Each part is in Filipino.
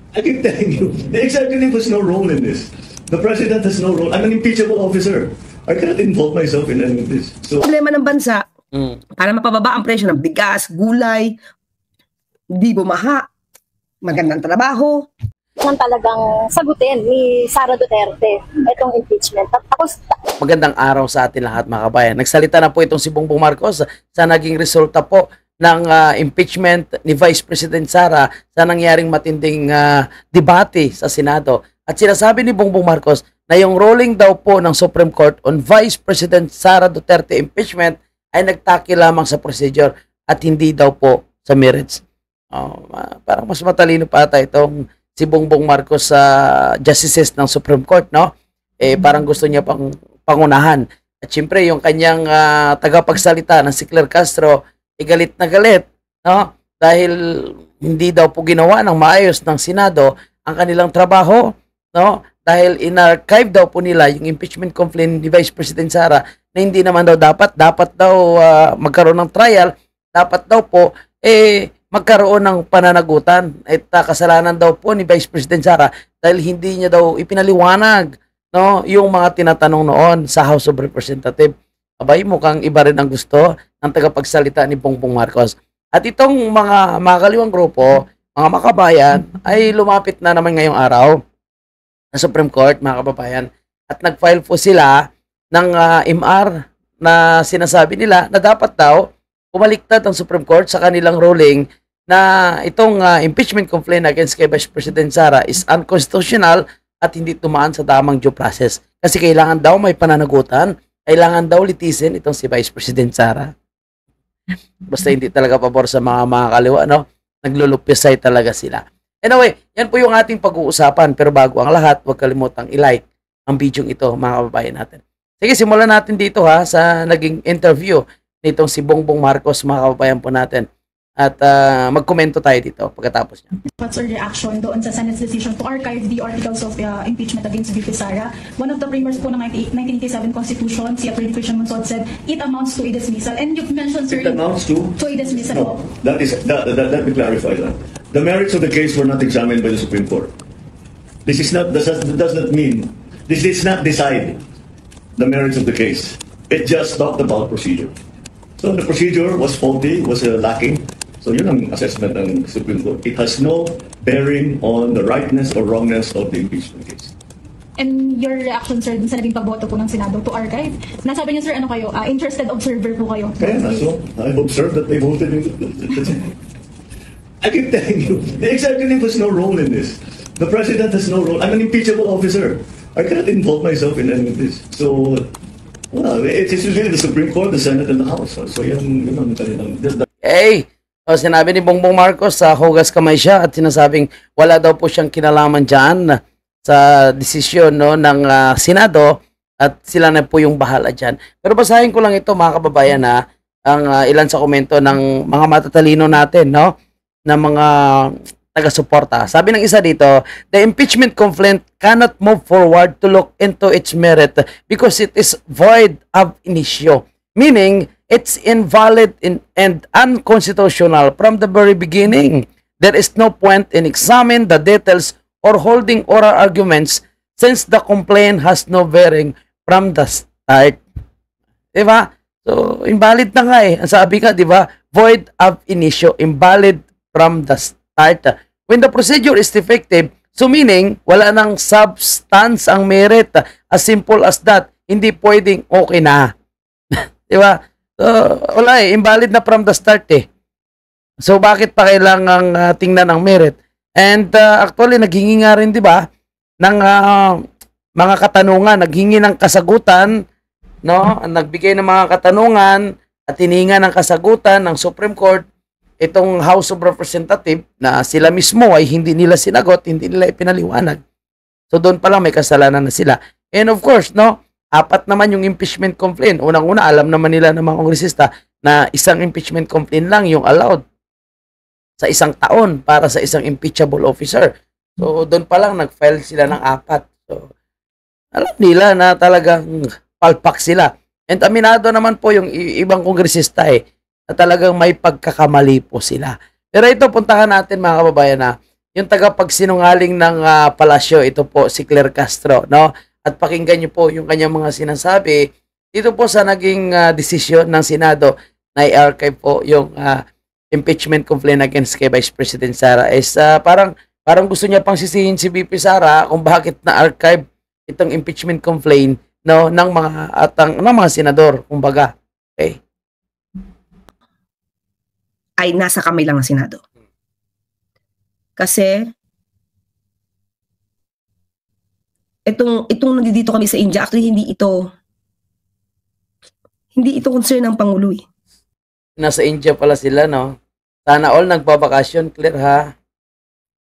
I keep telling you, the executive has no role in this. The president has no role. I'm an impeachable officer. I cannot involve myself in any of this. So, problema ng bansa, para mapababa ang presyo ng bigas, gulay, di bumaha, magandang trabaho. Nang talagang sagutin ni Sara Duterte itong impeachment. Tapos, magandang araw sa atin lahat mga kabayan. Nagsalita na po itong si Bongbong Marcos sa naging resulta po ng impeachment ni Vice President Sara sa nangyaring matinding debate sa Senado. At sinasabi ni Bongbong Marcos na yung ruling daw po ng Supreme Court on Vice President Sara Duterte impeachment ay nagtaki lamang sa procedure at hindi daw po sa merits. Parang mas matalino pa ata itong si Bongbong Marcos sa justices ng Supreme Court, no? Parang gusto niya pang pangunahan. At syempre, yung kanyang tagapagsalita na si Claire Castro, galit na galit, no? Dahil hindi daw po ginawa ng maayos ng Senado ang kanilang trabaho, no? Dahil in-archive daw po nila yung impeachment complaint ni Vice President Sara na hindi naman daw dapat daw magkaroon ng trial, dapat daw po magkaroon ng pananagutan. At kasalanan daw po ni Vice President Sara dahil hindi niya daw ipinaliwanag, no, yung mga tinatanong noon sa House of Representatives. Abay, mukhang iba rin ang gusto ng tagapagsalita ni Bongbong Marcos. At itong mga kaliwang grupo, mga makabayan, ay lumapit na naman ngayong araw sa Supreme Court, mga kababayan. At nag-file po sila ng MR na sinasabi nila na dapat daw umaliktad ang Supreme Court sa kanilang ruling na itong impeachment complaint against kay Vice President Sara is unconstitutional at hindi tumaan sa tamang due process. Kasi kailangan daw may pananagutan, kailangan daw litisin itong si Vice President Sara. Basta hindi talaga pabor sa mga kaliwa, no? Naglulupisay talaga sila. Anyway, yan po yung ating pag-uusapan. Pero bago ang lahat, huwag kalimutang i-like ang video ito, mga kababayan natin. Sige, simulan natin dito sa naging interview nitong si Bongbong Marcos, mga kababayan po natin. At magkomento tayo dito pagkatapos niya. What's your reaction doon sa Senate's decision to archive the articles of impeachment against VP Sara? One of the framers po ng 1987 Constitution, si Attorney Christian Monsod, said it amounts to a dismissal. And you've mentioned, sir, it amounts to a dismissal. No, let me clarify that. The merits of the case were not examined by the Supreme Court. This is not does not mean this does not decide the merits of the case. It just talked about procedure. So the procedure was faulty, was lacking. So yun ang assessment ng Supreme Court. It has no bearing on the rightness or wrongness of the impeachment case. And your reaction, sir, sa naging pagboto po ng Senado to archive? Nasabi niyo, sir, ano kayo? Interested observer po kayo. Kaya na, so I've observed that they voted in I keep telling you, the executive has no role in this. The president has no role. I'm an impeachable officer. I cannot involve myself in any of this. So, well, it's really the Supreme Court, the Senate, and the House. So yun ang kanilang... Sinabi ni Bongbong Marcos sa hugas kamay siya at sinasabing wala daw po siyang kinalaman dyan sa desisyon, no, ng Senado at sila na po yung bahala dyan. Pero basahin ko lang ito, mga kababayan, ang ilan sa komento ng mga matatalino natin, no, na mga taga-suporta. Sabi ng isa dito, the impeachment complaint cannot move forward to look into its merit because it is void ab initio, meaning it's invalid and unconstitutional from the very beginning. There is no point in examining the details or holding oral arguments since the complaint has no bearing from the start. Diba? So, invalid na nga Ang sabi ka, diba? Void ab initio, invalid from the start. When the procedure is defective, so meaning, wala nang substance ang merit. As simple as that. Hindi pwedeng okay na. Diba? Wala invalid na from the start So bakit pa kailangang tingnan ang merit? And actually naghingi nga rin, 'di ba, ng mga katanungan, naghingi ng kasagutan, no? Nagbigay ng mga katanungan at hininga ng kasagutan ng Supreme Court itong House of Representatives na sila mismo ay hindi nila sinagot, hindi nila ipinaliwanag. So doon pa lang may kasalanan na sila. And of course, no, apat naman yung impeachment complaint. Unang-una, alam naman nila ng mga kongresista na isang impeachment complaint lang yung allowed sa isang taon para sa isang impeachable officer. So, doon pa lang nag-file sila ng apat. So, alam nila na talagang palpak sila. And aminado naman po yung ibang kongresista na talagang may pagkakamali po sila. Pero ito, puntahan natin mga kababayan yung tagapagsinungaling ng palasyo, ito po si Claire Castro, no? At pakinggan niyo po yung kanyang mga sinasabi dito po sa naging desisyon ng Senado na i-archive po yung impeachment complaint against kay Vice President Sara. Is parang gusto niya pang sisihin si VP Sara kung bakit na-archive itong impeachment complaint, no, ng mga senador, kumbaga. Okay. Ay nasa kamay lang ng Senado. Kasi itong nandito kami sa India, actually hindi ito concern ng Pangulo eh. Nasa India pala sila, no? Sana all nagbabakasyon, Claire, ha?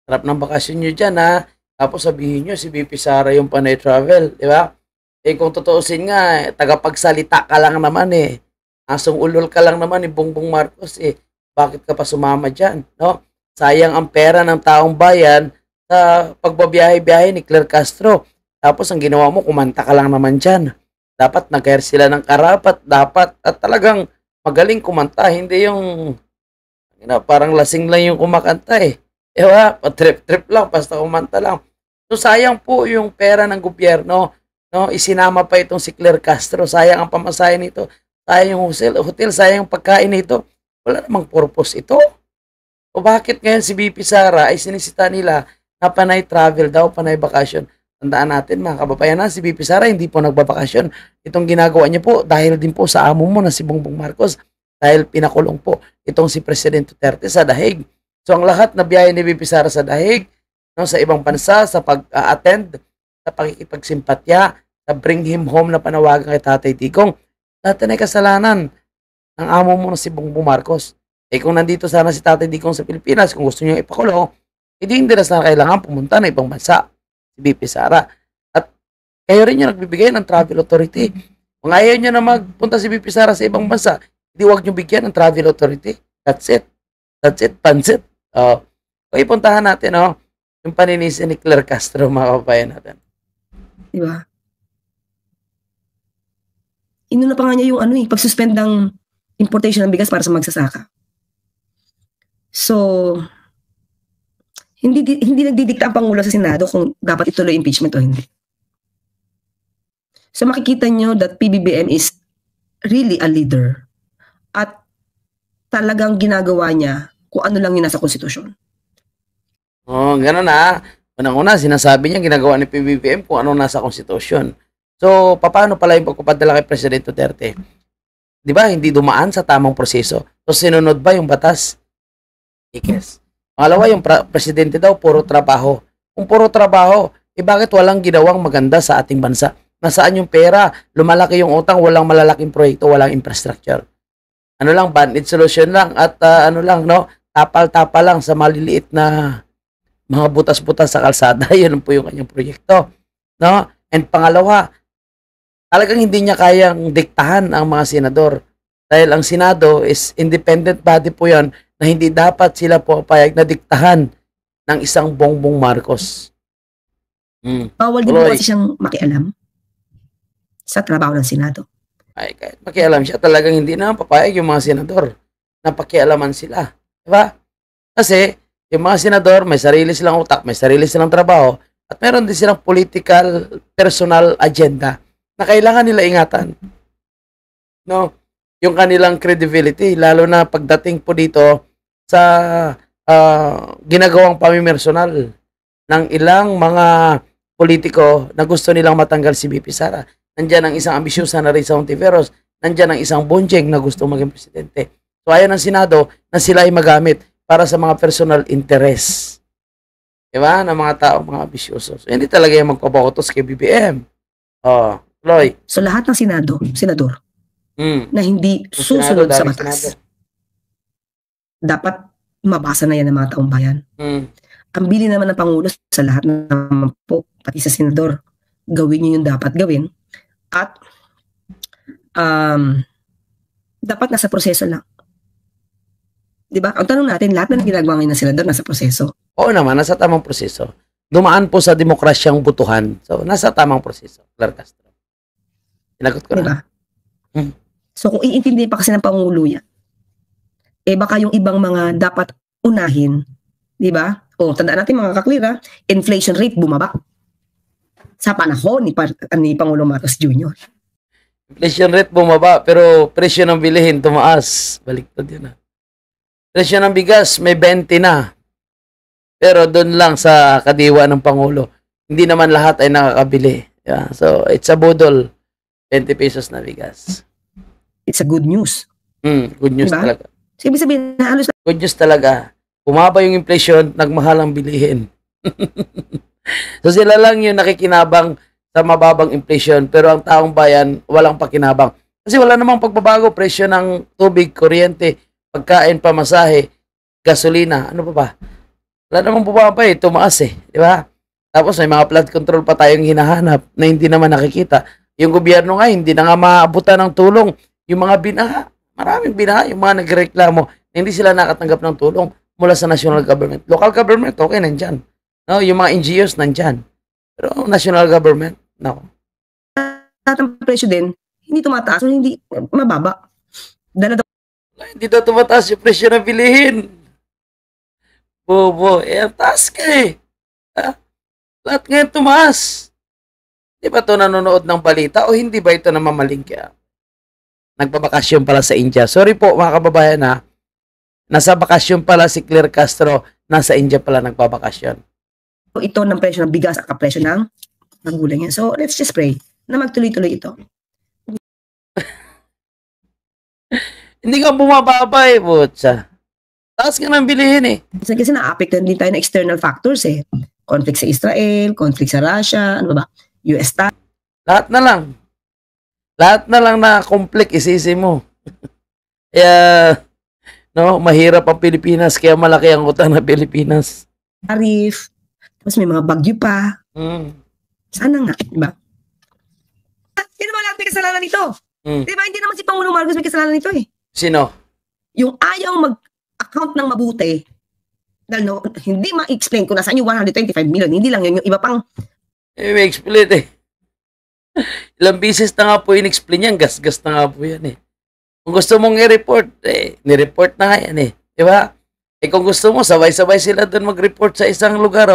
Sarap ng bakasyon nyo dyan, ha? Tapos sabihin nyo, si VP Sara yung panay travel, di ba? Eh kung tutuusin nga, tagapagsalita ka lang naman eh. Asong ulol ka lang naman ni Bongbong Marcos eh. Bakit ka pa sumama dyan, no? Sayang ang pera ng taong bayan sa pagbabiyahe-biyahe ni Claire Castro. Tapos ang ginawa mo, kumanta ka lang naman dyan. Dapat nag-hire sila ng karapat, dapat at talagang magaling kumanta, hindi yung parang lasing lang yung kumakanta eh. Ewa, trip-trip lang, basta kumanta lang. So sayang po yung pera ng gobyerno, no? Isinama pa itong si Claire Castro, sayang ang pamasahe nito, sayang yung hotel, sayang yung pagkain nito. Wala namang purpose ito. O bakit ngayon si VP Sara ay sinisita nila na panay travel daw, panay bakasyon? Tandaan natin mga kababayan na si VP Sara hindi po nagbabakasyon. Itong ginagawa niya po dahil din po sa amo mo na si Bongbong Marcos, dahil pinakulong po itong si President Duterte sa dahig. So ang lahat na biyahe ni VP Sara sa dahig, no, sa ibang bansa, sa pag-attend, sa pakikipagsimpatya, sa bring him home na panawagan kay Tatay Digong, lahat na kasalanan ng amo mo na si Bongbong Marcos. Eh kung nandito sana si Tatay Digong sa Pilipinas, kung gusto niyo ipakulong, hindi na sana kailangan pumunta na ibang bansa si VP Sara. At kayo rin yung nagbibigay ng travel authority. Kung ayaw nyo na magpunta si VP Sara sa ibang bansa, hindi wag nyo bigyan ng travel authority. That's it. That's it. Pansit. Okay, puntahan natin, yung paninisi ni Claire Castro, mga kababayan natin. Diba? Inuna pa nga niya yung pag-suspend ng importation ng bigas para sa magsasaka. So, hindi nagdidikta ang Pangulo sa Senado kung dapat ituloy impeachment o hindi. So makikita nyo that PBBM is really a leader at talagang ginagawa niya kung ano lang yung nasa konstitusyon. Oh, gano'n na. Unang-una, sinasabi niya ginagawa ni PBBM kung ano nasa konstitusyon. So, paano pala yung pagpapadala kay President Duterte? Di ba, hindi dumaan sa tamang proseso. So, sinunod ba yung batas? Yes. Pangalawa, yung presidente daw, puro trabaho. Kung puro trabaho, bakit walang ginawang maganda sa ating bansa? Nasaan yung pera? Lumalaki yung utang, walang malalaking proyekto, walang infrastructure. Ano lang, band-aid solution lang at tapal-tapal lang sa maliliit na mga butas-butas sa kalsada. Yun po yung kanyang proyekto. No? And pangalawa, talagang hindi niya kayang diktahan ang mga senador. Dahil ang Senado is independent body po yan na hindi dapat sila po payag na diktahan ng isang Bongbong Marcos. Bawal din po kasi siyang makialam sa trabaho ng Senado. Ay, kahit makialam siya, talagang hindi na papayag yung mga senador na pakialaman sila. Diba? Kasi yung mga senador, may sarili silang utak, may sarili silang trabaho, at meron din silang political, personal agenda na kailangan nila ingatan. No? Yung kanilang credibility, lalo na pagdating po dito sa ginagawang pamimersonal ng ilang mga politiko na gusto nilang matanggal si VP Sara. Nandiyan ang isang ambisyosa na Risa Hontiveros, nandiyan ang isang bonjeng na gusto maging presidente. So ayaw ng Senado na sila ay magamit para sa mga personal interest. Diba? Ng mga tao, mga ambisyoso. So hindi talaga yung magpapakotos kay BBM. Loy. So lahat ng senador, na hindi susunod sa batas, dapat mabasa na yan ng mga taong bayan. Ang bili naman ng Pangulo sa lahat naman po, pati sa senador, gawin nyo yung dapat gawin at dapat nasa proseso lang. Diba? Ang tanong natin, lahat na ginagawa ngayon ng senador nasa proseso. Oo naman, nasa tamang proseso. Dumaan po sa demokrasyang butuhan. So, nasa tamang proseso. Claire Castro. Sinagot ko diba? na. So kung iintindihin pa kasi ng Pangulo yan, baka yung ibang mga dapat unahin, di ba? O, tandaan natin mga kaklira, inflation rate bumaba sa panahon ni Pangulong Marcos Jr. Inflation rate bumaba, pero presyo ng bilihin tumaas. Baliktad yun ah. Presyo ng bigas may 20 na. Pero doon lang sa kadiwa ng Pangulo. Hindi naman lahat ay nakakabili. Yeah. So, it's a budol. 20 pesos na bigas. It's a good news. Good news Diba? talaga. So, ibig sabihin, halos Good news talaga. Bumaba yung inflation, nagmahal ang bilihin. So, sila lang yung nakikinabang sa mababang inflation. Pero ang taong bayan, walang pakinabang. Kasi wala namang pagbabago. Presyo ng tubig, kuryente, pagkain, pamasahe, gasolina. Ano pa ba? Wala namang bumaba eh. Tumaas eh. Di ba? Tapos may mga flood control pa tayong hinahanap na hindi naman nakikita. Yung gobyerno nga, hindi na nga maabutan ng tulong. Yung mga binaha, maraming binaha, yung mga nagreklamo, na hindi sila nakatanggap ng tulong mula sa national government. Local government, okay, nandyan. No, yung mga NGOs, nandyan. Pero national government, no. ang presyo din, hindi tumataas, hindi mababa. Dala Hindi daw tumataas yung presyo ng bilihin. Bobo, ang taas ka eh. Ha? Lahat ngayon tumaas. Di ba ito nanonood ng balita o hindi ba ito namamalingkya? Nagbabakasyon pala sa India. Sorry po mga kababayan ha. Nasa bakasyon pala si Claire Castro. Nasa India pala nagbabakasyon. ito ng presyo ng bigas at presyo ng gulay. So, let's just pray na magtuloy-tuloy ito. Hindi ka bumababa eh, butsa. Taas ka nang bilihin eh. Kasi na-apektuhan din tayo ng external factors eh. Conflict sa Israel, conflict sa Russia, ano ba? US tax. Lahat na lang. Lahat na lang na conflict isisi mo. Kaya, no, mahirap ang Pilipinas, kaya malaki ang utang ng Pilipinas. Tariff, tapos may mga bagyo pa. Sana nga, di ba? Sino ba lahat may kasalanan nito? Di ba, hindi naman si Pangulong Marcos may kasalanan nito eh. Sino? Yung ayaw mag-account ng mabuti, dahil no, hindi ma-explain kung nasaan yung 125 million, hindi lang yun, yung iba pang... May explain eh. Ilang bisis na nga po in-explain yan, gas-gas na nga po yan eh. Kung gusto mong i-report, ni-report na nga yan eh. Di ba? Kung gusto mo, sabay-sabay sila doon mag-report sa isang lugar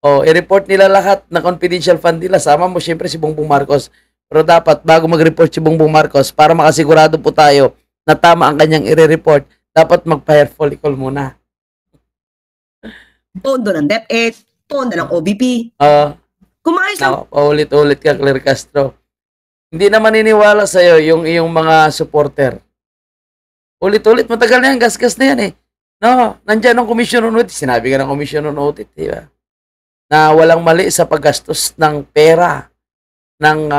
i-report nila lahat na confidential fund nila. Sama mo syempre si Bongbong Marcos. Pero dapat, bago mag-report si Bongbong Marcos, para makasigurado po tayo na tama ang kanyang i-report, dapat mag-fire follicle muna. Pondo ng DepEd, pondo ng OBP. Kumayos lang. Paulit-ulit ka, Claire Castro. Hindi na maniniwala sa'yo yung iyong mga supporter. Ulit-ulit, matagal na yan, gas-gas na yan eh. No, nandyan ang Commission on Audit. Sinabi ka ng Commission on Audit, di ba? Na walang mali sa paggastos ng pera ng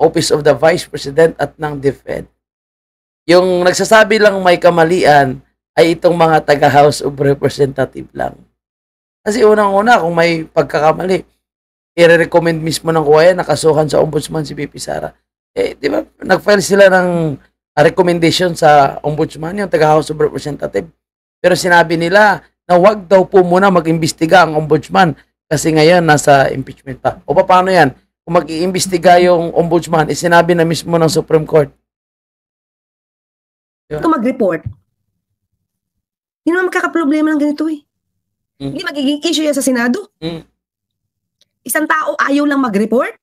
Office of the Vice President at ng DepEd. Yung nagsasabi lang may kamalian ay itong mga taga-House of Representative lang. Kasi unang-una, kung may pagkakamali, i-recommend mismo ng kuwaya na kasuhan sa ombudsman si BP Sara. Di ba, nag-file sila ng recommendation sa ombudsman, yung taga-House of Representative. Pero sinabi nila na wag daw po muna mag-imbestiga ang ombudsman kasi ngayon nasa impeachment pa. O paano yan? Kung mag-iimbestiga yung ombudsman, sinabi na mismo ng Supreme Court. Diba? Kung mag-report, hindi naman magkakaproblema ng ganito eh. Hindi magiging issue yan sa Senado. Isang tao ayaw lang mag-report?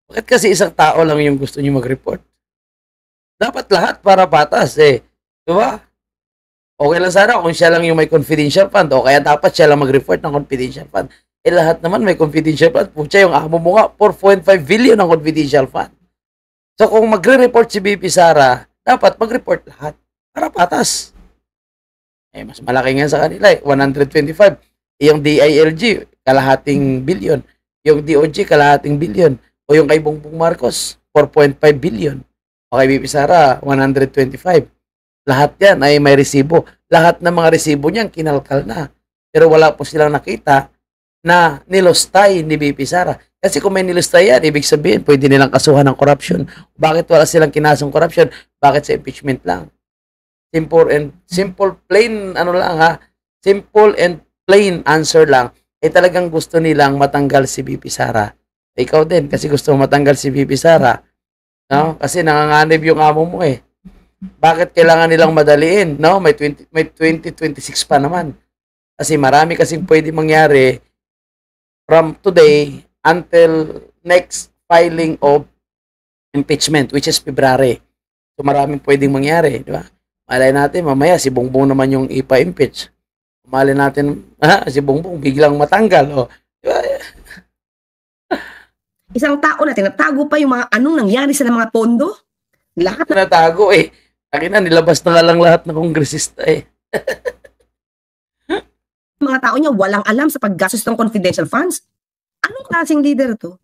Bakit kasi isang tao lang yung gusto niyo mag-report? Dapat lahat para patas eh. Diba? Okay lang sana kung siya lang yung may confidential fund o kaya dapat siya lang mag-report ng confidential fund. Lahat naman may confidential fund. Pucha, yung amo mo nga, 4.5 billion ang confidential fund. So kung magre-report si BP Sara, dapat mag-report lahat para patas. Mas malaki nga sa kanila 125. Yung DILG, kalahating billion. Yung DOJ, kalahating billion. O yung kay Bongbong Marcos, 4.5 billion. O kay BP Sara, 125. Lahat yan ay may resibo. Lahat ng mga resibo niyan, kinalkal na. Pero wala po silang nakita na nilostay ni BP Sara. Kasi kung may nilostay yan, ibig sabihin, pwede nilang kasuhan ng corruption. Bakit wala silang kinasong corruption? Bakit sa impeachment lang? Simple, plain, simple and plain answer lang, talagang gusto nilang matanggal si BP Sara. Ikaw din, kasi gusto mo matanggal si BP Sara. No? Kasi nanganganib yung amo mo eh. Bakit kailangan nilang madaliin? No? May 2026 pa naman. Kasi marami kasing pwede mangyari from today until next filing of impeachment, which is February. So maraming pwedeng mangyari, di ba? Malay natin, mamaya si Bongbong naman yung ipa-impeach. Malay natin, si Bongbong biglang matanggal. O, di ba? Isang tao na tinatago pa yung mga anong nangyari sa mga pondo. Lahat na Natago eh. Akin na, nilabas na nga lang lahat ng kongresista eh. mga tao niya walang alam sa paggastos ng confidential funds. Anong klaseng leader to?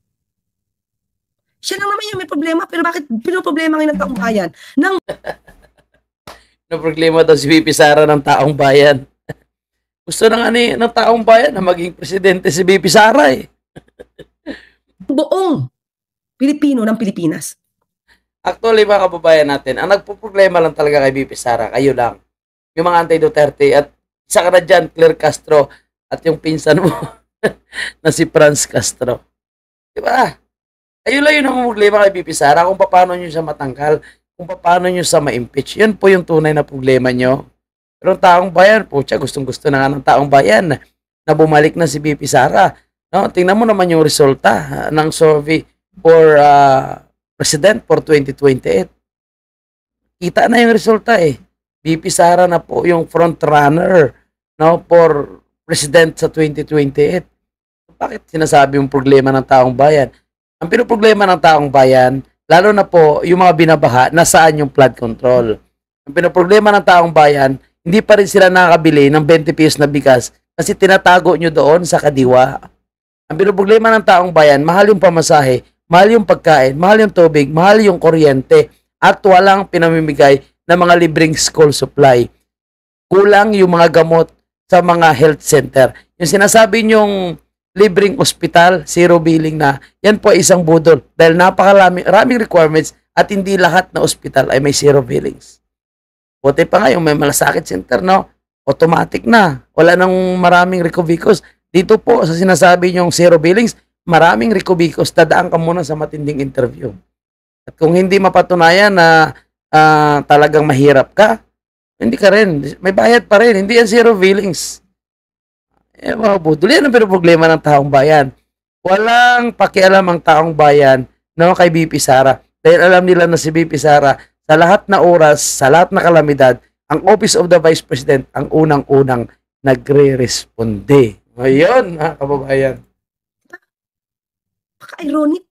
Siya lang naman yung may problema, pero bakit pinoproblema ngayon ng taong bayan? Nang No problema daw si VP Sara ng taong bayan. Gusto na nga ng taong bayan na maging presidente si VP Sara eh. buong Pilipino ng Pilipinas. Actually, mga kababayan natin, ang nagpo-problema lang talaga kay VP Sara, kayo lang. Yung mga anti-Duterte at isa ka na dyan, Claire Castro, at yung pinsan mo na si Franz Castro. Diba? Kayo lang yun ang problema kay VP Sara kung paano nyo siya matangkal, kung paano nyo siya ma-impeach. Yan po yung tunay na problema nyo. Pero ang taong bayan, pucha, gustong-gusto na nga ng taong bayan na bumalik na si VP Sara. No? Tingnan mo naman yung resulta ng survey for President for 2028. Kita na yung resulta eh. VP Sara na po yung front runner, no, for President sa 2028. Bakit sinasabi yung problema ng taong bayan? Ang pinoproblema ng taong bayan, lalo na po yung mga binabaha, nasaan yung flood control. Ang pinoproblema ng taong bayan, hindi pa rin sila nakakabili ng 20 pesos na bigas kasi tinatago nyo doon sa kadiwa. Ang pinoproblema ng taong bayan, mahal yung pamasahe, mahal yung pagkain, mahal yung tubig, mahal yung kuryente, at walang pinamimigay ng mga libreng school supply. Kulang yung mga gamot sa mga health center. Yung sinasabi nyong libreng ospital, zero billing na, yan po ay isang budol dahil napakaraming requirements at hindi lahat na ospital ay may zero billings. Buti pa nga yung may malasakit center, no? Automatic na. Wala nang maraming recovicos. Dito po sa sinasabi nyong zero billings, maraming recovicos, dadaan ka muna sa matinding interview. At kung hindi mapatunayan na talagang mahirap ka, hindi ka rin. May bayad pa rin. Hindi yan zero billings. Eh, mga budol. Yan ang problema ng taong bayan. Walang pakialam ang taong bayan no, kay VP Sara. Dahil alam nila na si VP Sara, sa lahat na oras, sa lahat na kalamidad, ang Office of the Vice President ang unang-unang nagre-responde. Ayun, kababayan. Paka-ironic.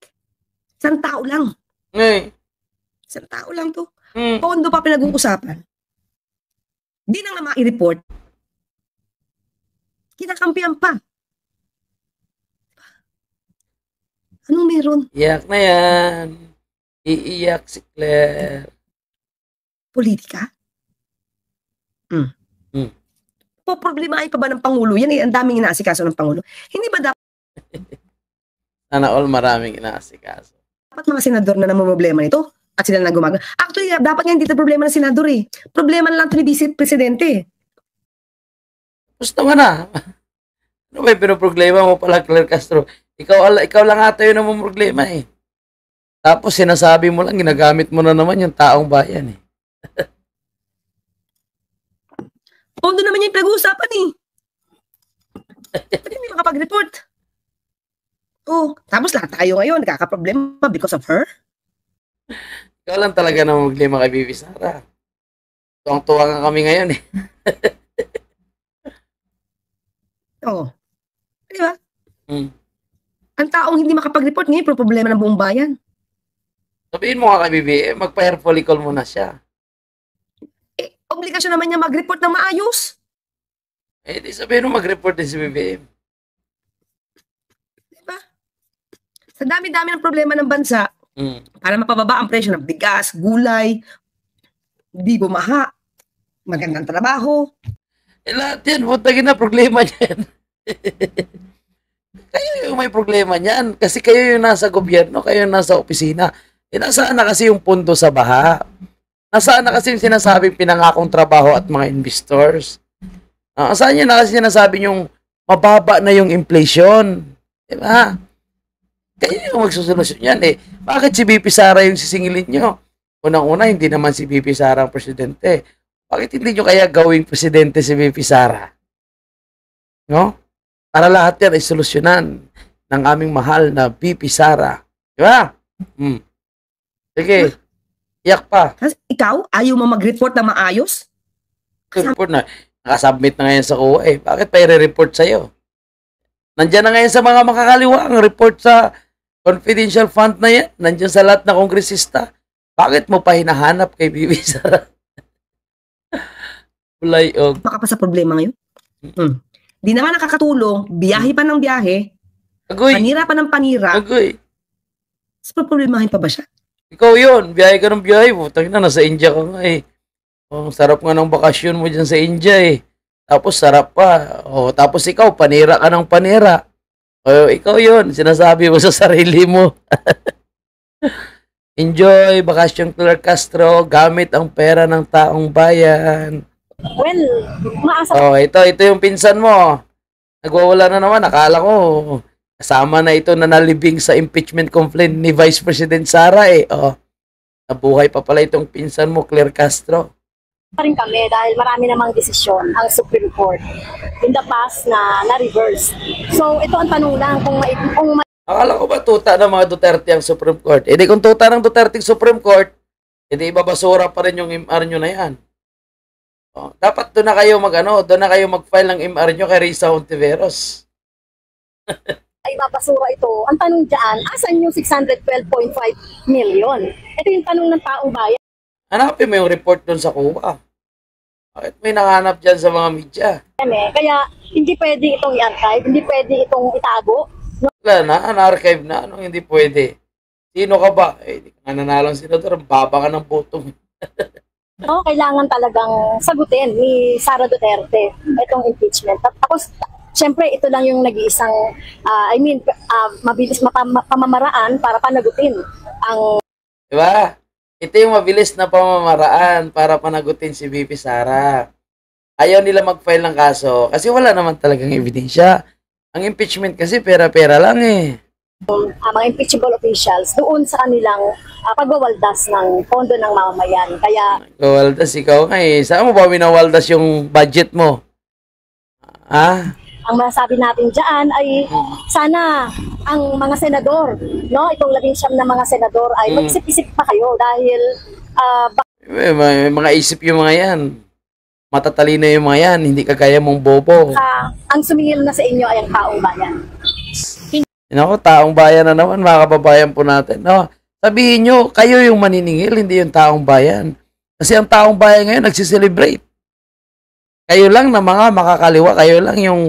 Isang tao lang. Ngay. Isang tao lang to. Pondo pa pinag-uusapan. Di na nga ma-report. Kinakampihan pa. Anong meron? Iyak na yan. Iiyak si Claire. Politika? Problemahin pa ba ng Pangulo? Yan eh, ang daming inaasikaso ng Pangulo. Hindi ba Sana all maraming inaasikaso. dapat mga senador na namumroblema nito? At sila na gumagawa. Actually, dapat nga hindi ito problema ng senador eh. Problema na lang ito ni Vice Presidente. Gusto mo na. Ano ba yung pinoproblema mo pala, Claire Castro? Ikaw lang ata yun ang problema eh. Tapos sinasabi mo lang, ginagamit mo na naman yung taong bayan eh. Pondo naman yung pinag-uusapan eh. Pwede may makapag-report. Oh, tapos lahat tayo ngayon nagkakaproblema because of her. Ikaw lang talaga na problema kay VP Sara. Tuwang-tuwa nga kami ngayon eh. Oo. Di ba? Hmm. Ang taong hindi makapag-report ngayon, problema ng buong bayan. Sabihin mo nga kay BBM, magpa-hair follicle muna siya. Eh, obligasyon naman niya mag-report ng maayos. Eh, di sabihin mo mag-report din si BBM. Di ba? Sa dami-dami ng problema ng bansa, para mapababa ang presyo ng bigas, gulay, di bumaha, magandang trabaho. Eh, lahat yan, buntagin na problema niyan. Kayo yung may problema niyan. Kasi kayo yung nasa gobyerno, kayo yung nasa opisina. Eh, nasaan na kasi yung pundo sa baha? Nasaan na kasi yung sinasabing pinangakong trabaho at mga investors? Saan yun na kasi sinasabi yung mababa na yung inflation? Diba? Kayo yung magsusolusyon yan eh. Bakit si VP Sara yung sisingilin nyo? Unang-una, hindi naman si VP Sara ang presidente. Bakit hindi nyo kaya gawing presidente si VP Sara? No? Para lahat yan ay solusyonan ng aming mahal na VP Sara. Di ba? Sige. Iyak pa. Kasi ikaw, ayaw mo mag-report na maayos? Report na. Nakasubmit na ngayon sa COA eh. Bakit pa i-report sa'yo? Nandiyan na ngayon sa mga makakaliwa ang report sa confidential fund na yan. Nandiyan sa lahat na kongresista. Bakit mo pa hinahanap kay VP Sara? Ulayog. Baka pa sa problema ngayon. Di na nga nakakatulong, biyahe pa ng biyahe, Agoy. panira pa ng panira, Agoy. mas problemahin pa ba siya? Ikaw yun. Biyahe ka ng biyahe. Putang na, nasa India ka nga eh. Oh, sarap nga ng bakasyon mo dyan sa India eh. Tapos sarap pa. Oh, tapos ikaw, panira ka ng panira. Oh, ikaw yun. Sinasabi mo sa sarili mo. Enjoy, bakasyon Clark Castro, gamit ang pera ng taong bayan. Well, maasa Oh, ito yung pinsan mo. Nagwawala na naman. Akala ko, kasama na ito na nalibing sa impeachment complaint ni Vice President Sara eh. Oh, nabuhay pa pala itong pinsan mo, Claire Castro. pa rin kami dahil marami namang desisyon ang Supreme Court in the past na na-reverse. So, ito ang tanong lang kung Akala ko ba tuta ng mga Duterte ang Supreme Court? E di kung tuta ng Duterte ang Supreme Court, e di ibabasura pa rin yung MR nyo na yan. Oh, dapat doon na kayo mag-file ng MR nyo kay Risa Hontiveros. ay mapasura ito, ang tanong dyan, asan yung 612.5 million? Ito yung tanong ng taong bayan. Hanapin mo yung report doon sa COA. Bakit may nakahanap dyan sa mga media? Kaya hindi pwede itong i-archive, hindi pwede itong itago. Wala na, an-archive na. Anong hindi pwede? Sino ka ba? Eh, di ka nga nanalong senador. Baba ka ng botong. No, kailangan talagang sagutin ni Sara Duterte itong impeachment. Tapos, syempre, ito lang yung nag-iisang, mabilis pamamaraan para panagutin ang Diba? Ito yung mabilis na pamamaraan para panagutin si VP Sara. Ayaw nila mag-file ng kaso kasi wala naman talagang ebidensya. Ang impeachment kasi pera-pera lang eh. mga impeachable officials doon sa kanilang pagwawaldas ng pondo ng mamamayan. Kaya, Waldas, ikaw nga eh. Saan mo ba winawaldas yung budget mo? Ah? ang masasabi natin dyan ay sana ang mga senador, no, itong 11 na mga senador ay mag-isip-isip pa kayo dahil May mga isip yung mga yan. Matatalino yung mga yan. Hindi kagaya mong bobo. ang sumingil na sa inyo ay ang taong bayan. Nako, taong bayan na naman, mga kababayan po natin. No? Sabihin nyo, kayo yung maniningil, hindi yung taong bayan. Kasi ang taong bayan ngayon nagsiselebrate. Kayo lang na mga makakaliwa, kayo lang yung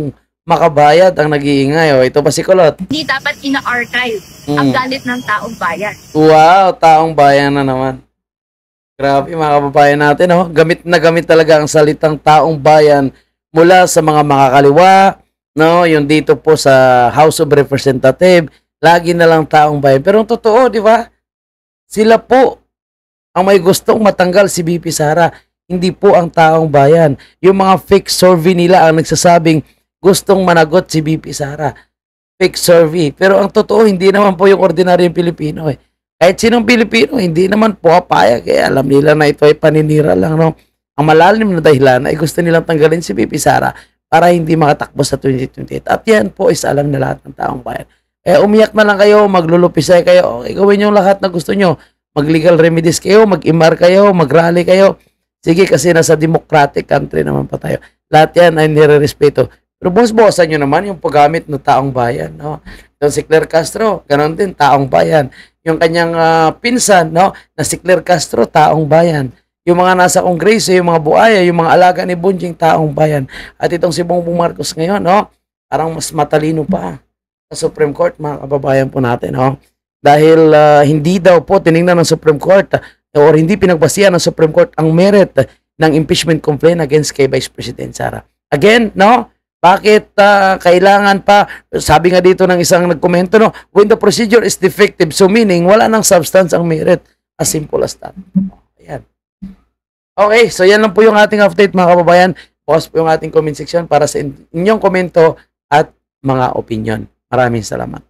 makabayad ang nag-iingay. O, ito pa si Kulot. Hindi dapat ina-archive ang galit ng taong bayan. Wow, taong bayan na naman. Grabe mga kababayan natin. No? Gamit na gamit talaga ang salitang taong bayan mula sa mga makakaliwa, no, yung dito po sa House of Representatives, lagi na lang taong bayan. Pero ang totoo, di ba? Sila po ang may gustong matanggal si VP Sara, hindi po ang taong bayan. Yung mga fake survey nila ang nagsasabing gustong managot si VP Sara. Fake survey. Pero ang totoo, hindi naman po yung ordinaryong Pilipino eh. Kahit sinong Pilipino, hindi naman po papayag. Kaya alam nila na ito ay paninira lang, no? Ang malalim na dahilan ay gusto nilang tanggalin si VP Sara para hindi makatakbo sa 2028. At yan po is alam na lahat ng taong bayan. Umiyak na lang kayo, maglulupisay kayo, okay, gawin yung lahat na gusto nyo. Mag-legal remedies kayo, mag-imar kayo, mag-rally kayo. Sige, kasi nasa democratic country naman pa tayo. Lahat yan ay nire-respeto. Pero boss-bossan nyo naman yung paggamit ng taong bayan. No? Yung si Claire Castro, ganon din, taong bayan. Yung kanyang pinsan, no? Na si Claire Castro, taong bayan. Yung mga nasa Kongreso, yung mga buaya, yung mga alaga ni Bunjing, taong bayan. At itong si Bongbong Marcos ngayon, no? Parang mas matalino pa sa Supreme Court, mga kababayan po natin, no? Dahil hindi daw po tinignan ng Supreme Court or hindi pinagbasihan ng Supreme Court ang merit ng impeachment complaint against kay Vice President Sara. Again, no? Bakit kailangan pa, sabi nga dito ng isang nagkomento, no? When the procedure is defective, so meaning wala nang substance ang merit. As simple as that. Ayan. Okay, so yan lang po yung ating update mga kababayan. Bukas po yung ating comment section para sa inyong komento at mga opinion. Maraming salamat.